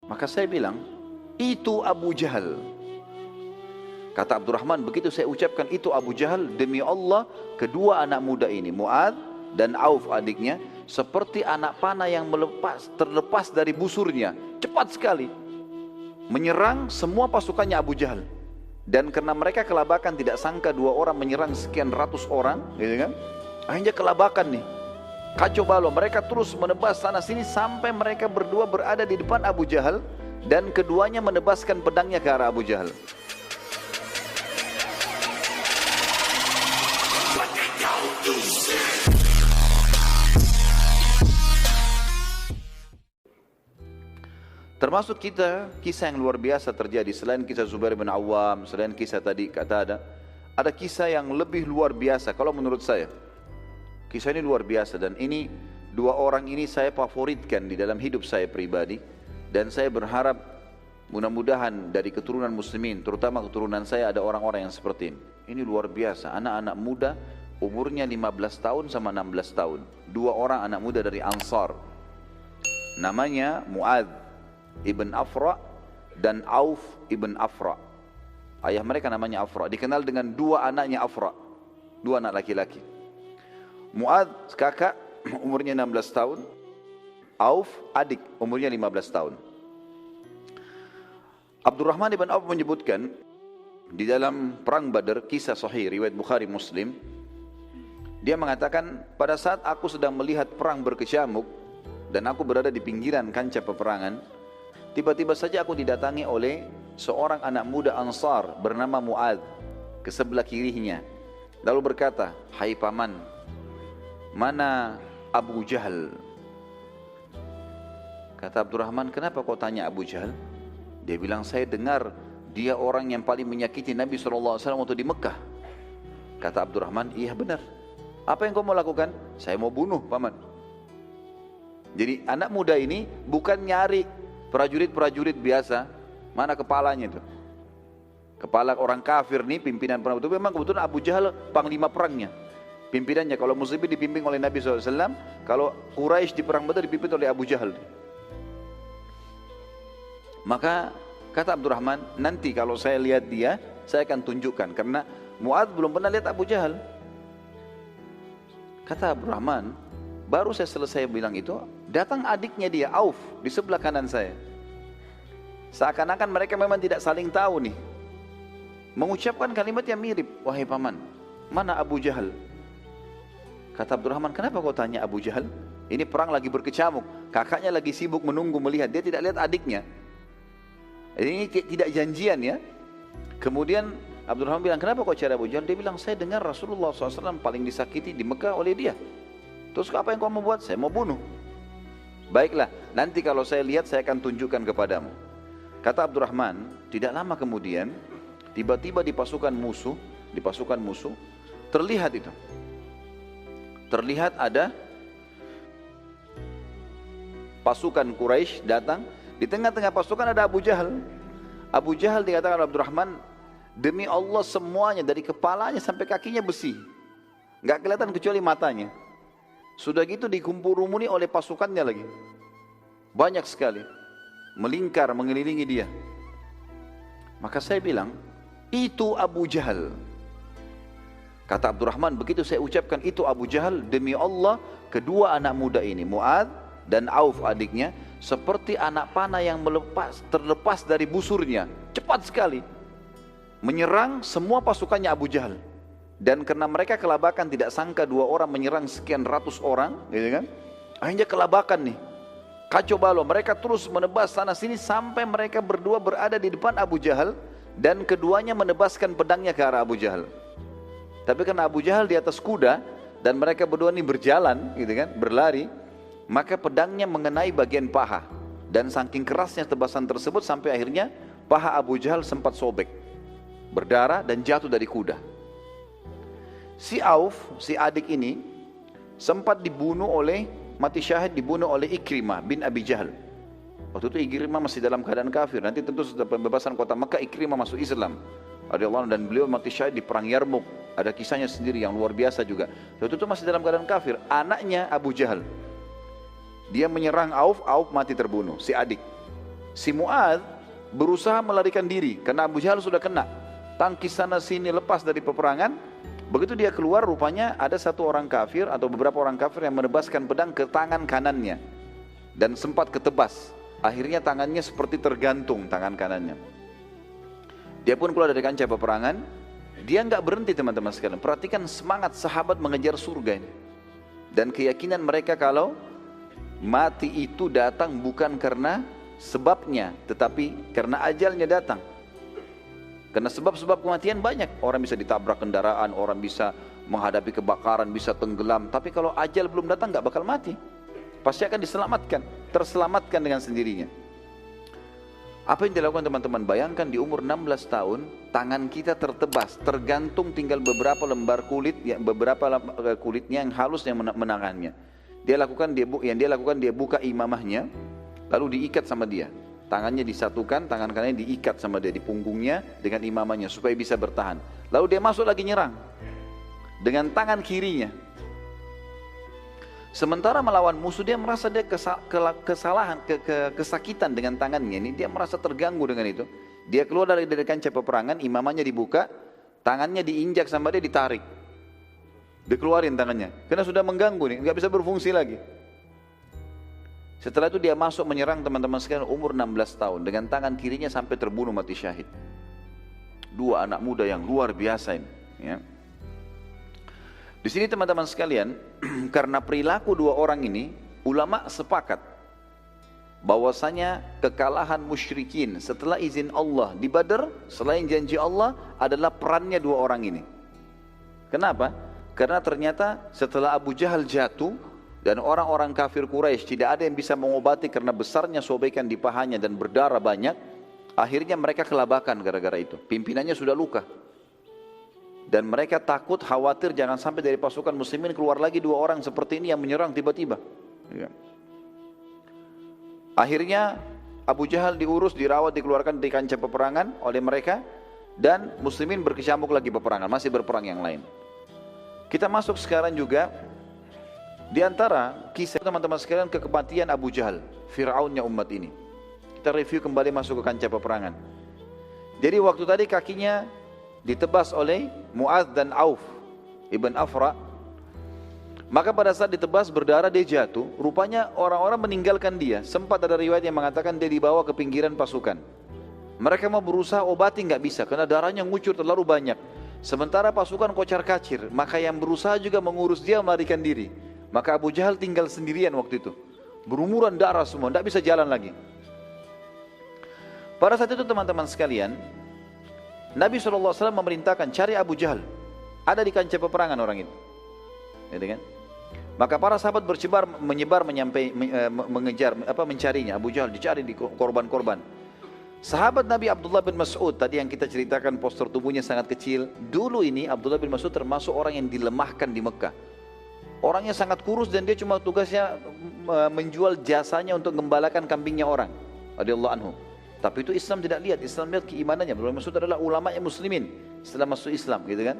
Maka saya bilang, itu Abu Jahal. Kata Abdurrahman, begitu saya ucapkan itu Abu Jahal, demi Allah, kedua anak muda ini, Mu'adz dan Auf adiknya, seperti anak panah yang terlepas dari busurnya, cepat sekali menyerang semua pasukannya Abu Jahal. Dan karena mereka kelabakan, tidak sangka dua orang menyerang sekian ratus orang, gitu kan? Akhirnya kelabakan nih, kacau balau. Mereka terus menebas sana sini sampai mereka berdua berada di depan Abu Jahal, dan keduanya menebaskan pedangnya ke arah Abu Jahal. Termasuk kisah yang luar biasa terjadi selain kisah Zubair bin Awam, selain kisah tadi kata ada kisah yang lebih luar biasa kalau menurut saya. Kisah ini luar biasa, dan ini dua orang ini saya favoritkan di dalam hidup saya pribadi, dan saya berharap mudah-mudahan dari keturunan muslimin, terutama keturunan saya, ada orang-orang yang seperti ini. Ini luar biasa, anak-anak muda umurnya 15 tahun sama 16 tahun. Dua orang anak muda dari Ansar. Namanya Mu'adz Ibn Afra dan Auf Ibn Afra. Ayah mereka namanya Afra, dikenal dengan dua anaknya Afra, dua anak laki-laki. Mu'adz kakak umurnya 16 tahun, Auf adik umurnya 15 tahun. Abdurrahman ibn Auf menyebutkan di dalam perang Badar, kisah sahih riwayat Bukhari Muslim, dia mengatakan, pada saat aku sedang melihat perang berkecamuk dan aku berada di pinggiran kancah peperangan, tiba-tiba saja aku didatangi oleh seorang anak muda Ansar bernama Mu'adz ke sebelah kirinya, lalu berkata, "Hai paman, mana Abu Jahal?" Kata Abdurrahman, "Kenapa kau tanya Abu Jahal?" Dia bilang, "Saya dengar dia orang yang paling menyakiti Nabi SAW waktu di Mekah." Kata Abdurrahman, "Iya benar. Apa yang kau mau lakukan?" "Saya mau bunuh paman." Jadi anak muda ini bukan nyari prajurit-prajurit biasa, mana kepalanya itu, kepala orang kafir nih, pimpinan perang itu memang kebetulan Abu Jahal panglima perangnya, pimpinannya. Kalau muslimin dipimpin oleh Nabi SAW, kalau Quraisy di perang Badar dipimpin oleh Abu Jahal. Maka kata Abdurrahman, nanti kalau saya lihat dia, saya akan tunjukkan, karena Mu'adz belum pernah lihat Abu Jahal. Kata Abdurrahman, baru saya selesai bilang itu, datang adiknya dia, Auf, di sebelah kanan saya. Seakan-akan mereka memang tidak saling tahu nih, mengucapkan kalimat yang mirip, "Wahai paman, mana Abu Jahal?" Kata Abdurrahman, "Kenapa kau tanya Abu Jahal? Ini perang lagi berkecamuk, kakaknya lagi sibuk menunggu melihat, dia tidak lihat adiknya. Ini tidak janjian ya." Kemudian Abdurrahman bilang, "Kenapa kau cari Abu Jahal?" Dia bilang, "Saya dengar Rasulullah SAW paling disakiti di Mekah oleh dia. Terus apa yang kau mau buat?" "Saya mau bunuh." "Baiklah, nanti kalau saya lihat saya akan tunjukkan kepadamu." Kata Abdurrahman, tidak lama kemudian tiba-tiba di pasukan musuh terlihat itu. Terlihat ada pasukan Quraisy datang, di tengah-tengah pasukan ada Abu Jahal. Abu Jahal dikatakan Abdurrahman, demi Allah semuanya dari kepalanya sampai kakinya besi, nggak kelihatan kecuali matanya. Sudah gitu dikumpul-rumuni oleh pasukannya lagi, banyak sekali, melingkar mengelilingi dia. Maka saya bilang, itu Abu Jahal. Kata Abdurrahman, begitu saya ucapkan itu Abu Jahal, demi Allah, kedua anak muda ini, Mu'adz dan Auf adiknya, seperti anak panah yang terlepas dari busurnya, cepat sekali menyerang semua pasukannya Abu Jahal. Dan karena mereka kelabakan, tidak sangka dua orang menyerang sekian ratus orang, gitu kan? Akhirnya kelabakan nih, kacau balau. Mereka terus menebas sana sini sampai mereka berdua berada di depan Abu Jahal, dan keduanya menebaskan pedangnya ke arah Abu Jahal. Tapi karena Abu Jahal di atas kuda dan mereka berdua ini berjalan, gitu kan, berlari, maka pedangnya mengenai bagian paha, dan saking kerasnya tebasan tersebut sampai akhirnya paha Abu Jahal sempat sobek, berdarah dan jatuh dari kuda. Si Auf, si adik ini sempat mati syahid dibunuh oleh Ikrimah bin Abi Jahal. Waktu itu Ikrimah masih dalam keadaan kafir. Nanti tentu setelah pembebasan kota Mekah, Ikrimah masuk Islam radhiyallahu anhu, dan beliau mati syahid di perang Yarmuk. Ada kisahnya sendiri yang luar biasa juga. Waktu itu masih dalam keadaan kafir. Anaknya Abu Jahal, dia menyerang Auf, Auf mati terbunuh, si adik. Si Mu'adz berusaha melarikan diri karena Abu Jahal sudah kena. Tangkis sana sini, lepas dari peperangan. Begitu dia keluar, rupanya ada satu orang kafir atau beberapa orang kafir yang menebaskan pedang ke tangan kanannya dan sempat ketebas. Akhirnya tangannya seperti tergantung tangan kanannya. Dia pun keluar dari kancah peperangan. Dia nggak berhenti teman-teman sekalian. Perhatikan semangat sahabat mengejar surga ini. Dan keyakinan mereka kalau mati itu datang bukan karena sebabnya, tetapi karena ajalnya datang. Karena sebab-sebab kematian banyak. Orang bisa ditabrak kendaraan, orang bisa menghadapi kebakaran, bisa tenggelam. Tapi kalau ajal belum datang nggak bakal mati. Pasti akan diselamatkan, terselamatkan dengan sendirinya. Apa yang dilakukan teman-teman? Bayangkan di umur 16 tahun, tangan kita tertebas, tergantung tinggal beberapa lembar kulit, beberapa kulitnya yang halus yang menangannya. Yang dia lakukan dia buka imamahnya, lalu diikat sama dia. Tangannya disatukan, tangan kanannya diikat sama dia di punggungnya dengan imamahnya supaya bisa bertahan. Lalu dia masuk lagi nyerang dengan tangan kirinya. Sementara melawan musuh dia merasa dia kesakitan dengan tangannya ini, dia merasa terganggu dengan itu. Dia keluar dari kancah peperangan, imamahnya dibuka, tangannya diinjak sama dia, ditarik, dikeluarin tangannya, karena sudah mengganggu nih, nggak bisa berfungsi lagi. Setelah itu dia masuk menyerang teman-teman sekalian umur 16 tahun dengan tangan kirinya sampai terbunuh mati syahid. Dua anak muda yang luar biasa ini. Ya. Di sini teman-teman sekalian, karena perilaku dua orang ini, ulama sepakat bahwasanya kekalahan musyrikin setelah izin Allah di Badar, selain janji Allah, adalah perannya dua orang ini. Kenapa? Karena ternyata setelah Abu Jahal jatuh dan orang-orang kafir Quraisy tidak ada yang bisa mengobati karena besarnya sobekan di pahanya dan berdarah banyak, akhirnya mereka kelabakan gara-gara itu. Pimpinannya sudah luka. Dan mereka takut, khawatir jangan sampai dari pasukan muslimin keluar lagi dua orang seperti ini yang menyerang tiba-tiba. Ya. Akhirnya Abu Jahal diurus, dirawat, dikeluarkan dari kancah peperangan oleh mereka, dan muslimin berkecamuk lagi peperangan, masih berperang yang lain. Kita masuk sekarang juga di antara kisah teman-teman sekalian kematian Abu Jahal, Fir'aunnya umat ini. Kita review kembali masuk ke kancah peperangan. Jadi waktu tadi kakinya ditebas oleh Mu'adz dan Auf Ibn Afra. Maka pada saat ditebas berdarah dia jatuh. Rupanya orang-orang meninggalkan dia. Sempat ada riwayat yang mengatakan dia dibawa ke pinggiran pasukan. Mereka mau berusaha obati nggak bisa karena darahnya ngucur terlalu banyak. Sementara pasukan kocar kacir. Maka yang berusaha juga mengurus dia melarikan diri. Maka Abu Jahal tinggal sendirian waktu itu. Berumuran darah semua, nggak bisa jalan lagi. Pada saat itu teman-teman sekalian, Nabi SAW memerintahkan cari Abu Jahal. Ada di kancah peperangan orang itu. Ya, kan? Maka para sahabat menyebar mencarinya. Abu Jahal dicari di korban-korban. Sahabat Nabi Abdullah bin Mas'ud tadi yang kita ceritakan postur tubuhnya sangat kecil. Dulu ini Abdullah bin Mas'ud termasuk orang yang dilemahkan di Mekah. Orangnya sangat kurus dan dia cuma tugasnya menjual jasanya untuk gembalakan kambingnya orang. Radhiyallahu anhu. Tapi itu Islam tidak lihat, Islam lihat keimanannya. Abdullah bin Mas'ud adalah ulama yang muslimin setelah masuk Islam, gitu kan.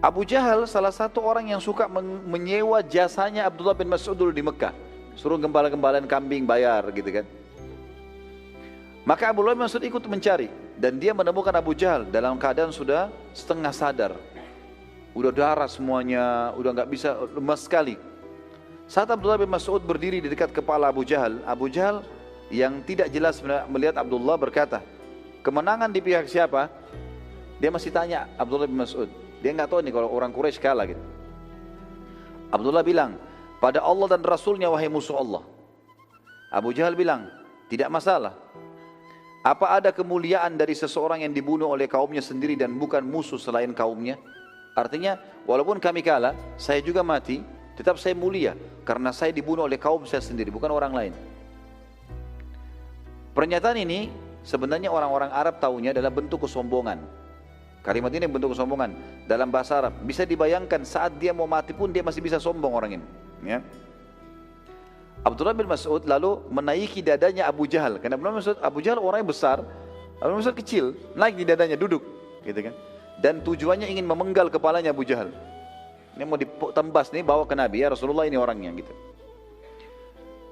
Abu Jahal salah satu orang yang suka menyewa jasanya Abdullah bin Mas'ud dulu di Mekah. Suruh gembala-gembalaan kambing, bayar, gitu kan. Maka Abdullah bin Mas'ud ikut mencari dan dia menemukan Abu Jahal dalam keadaan sudah setengah sadar. Udah darah semuanya, udah nggak bisa, lemas sekali. Saat Abdullah bin Mas'ud berdiri di dekat kepala Abu Jahal yang tidak jelas melihat Abdullah berkata, kemenangan di pihak siapa? Dia masih tanya Abdullah bin Mas'ud. Dia nggak tahu nih kalau orang Quraisy kalah gitu. Abdullah bilang, pada Allah dan Rasulnya wahai musuh Allah. Abu Jahal bilang, tidak masalah. Apa ada kemuliaan dari seseorang yang dibunuh oleh kaumnya sendiri dan bukan musuh selain kaumnya? Artinya, walaupun kami kalah, saya juga mati, tetap saya mulia karena saya dibunuh oleh kaum saya sendiri, bukan orang lain. Pernyataan ini sebenarnya orang-orang Arab tahunya adalah bentuk kesombongan. Kalimat ini bentuk kesombongan dalam bahasa Arab. Bisa dibayangkan saat dia mau mati pun dia masih bisa sombong orang ini. Ya. Abdullah bin Mas'ud lalu menaiki dadanya Abu Jahal. Karena Abu Jahal orangnya besar, Abu Mas'ud kecil, naik di dadanya, duduk, gitu kan. Dan tujuannya ingin memenggal kepalanya Abu Jahal. Ini mau ditembas nih, bawa ke Nabi, ya Rasulullah ini orangnya, gitu.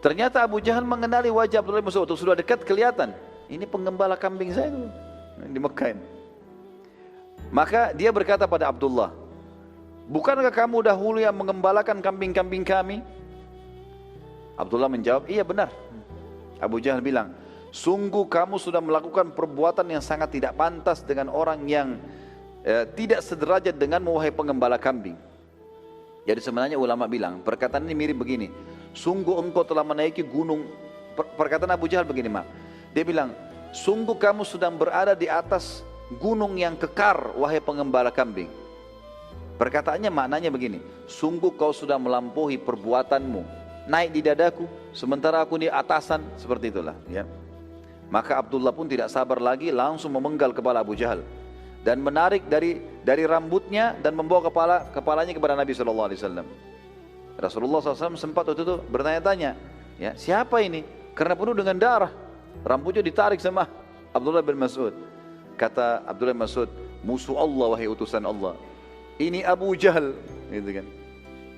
Ternyata Abu Jahal mengenali wajah Abdullah bin Mas'ud. Sudah dekat kelihatan. Ini penggembala kambing saya di Mekah ini. Maka dia berkata pada Abdullah, bukankah kamu dahulu yang mengembalakan kambing-kambing kami? Abdullah menjawab, iya benar. Abu Jahal bilang, sungguh kamu sudah melakukan perbuatan yang sangat tidak pantas dengan orang yang tidak sederajat denganmu, wahai penggembala kambing. Jadi sebenarnya ulama bilang, perkataan ini mirip begini, sungguh engkau telah menaiki gunung, perkataan Abu Jahal begini, dia bilang, sungguh kamu sedang berada di atas gunung yang kekar, wahai penggembala kambing. Perkataannya maknanya begini, sungguh kau sudah melampaui perbuatanmu, naik di dadaku, sementara aku di atasan, seperti itulah. Ya. Maka Abdullah pun tidak sabar lagi, langsung memenggal kepala Abu Jahal dan menarik dari rambutnya dan membawa kepalanya kepada Nabi SAW. Rasulullah SAW sempat waktu itu bertanya-tanya, ya, siapa ini? Karena penuh dengan darah, rambutnya ditarik sama Abdullah bin Mas'ud. Kata Abdullah bin Mas'ud, musuh Allah wahai utusan Allah, ini Abu Jahal, gitu kan.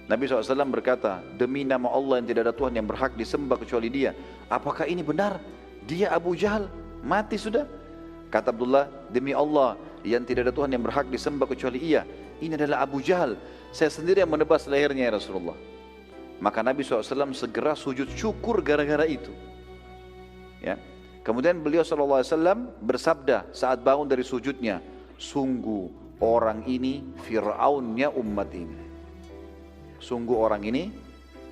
Nabi SAW berkata, demi nama Allah yang tidak ada Tuhan yang berhak disembah kecuali Dia, apakah ini benar? Dia Abu Jahal mati sudah? Kata Abdullah, demi Allah yang tidak ada Tuhan yang berhak disembah kecuali Ia, ini adalah Abu Jahal. Saya sendiri yang menebas lehernya ya Rasulullah. Maka Nabi SAW segera sujud syukur gara-gara itu. Ya. Kemudian beliau SAW bersabda saat bangun dari sujudnya, sungguh orang ini Fir'aunnya umat ini. Sungguh orang ini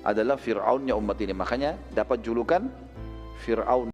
adalah Fir'aunnya umat ini. Makanya dapat julukan Fir'aun.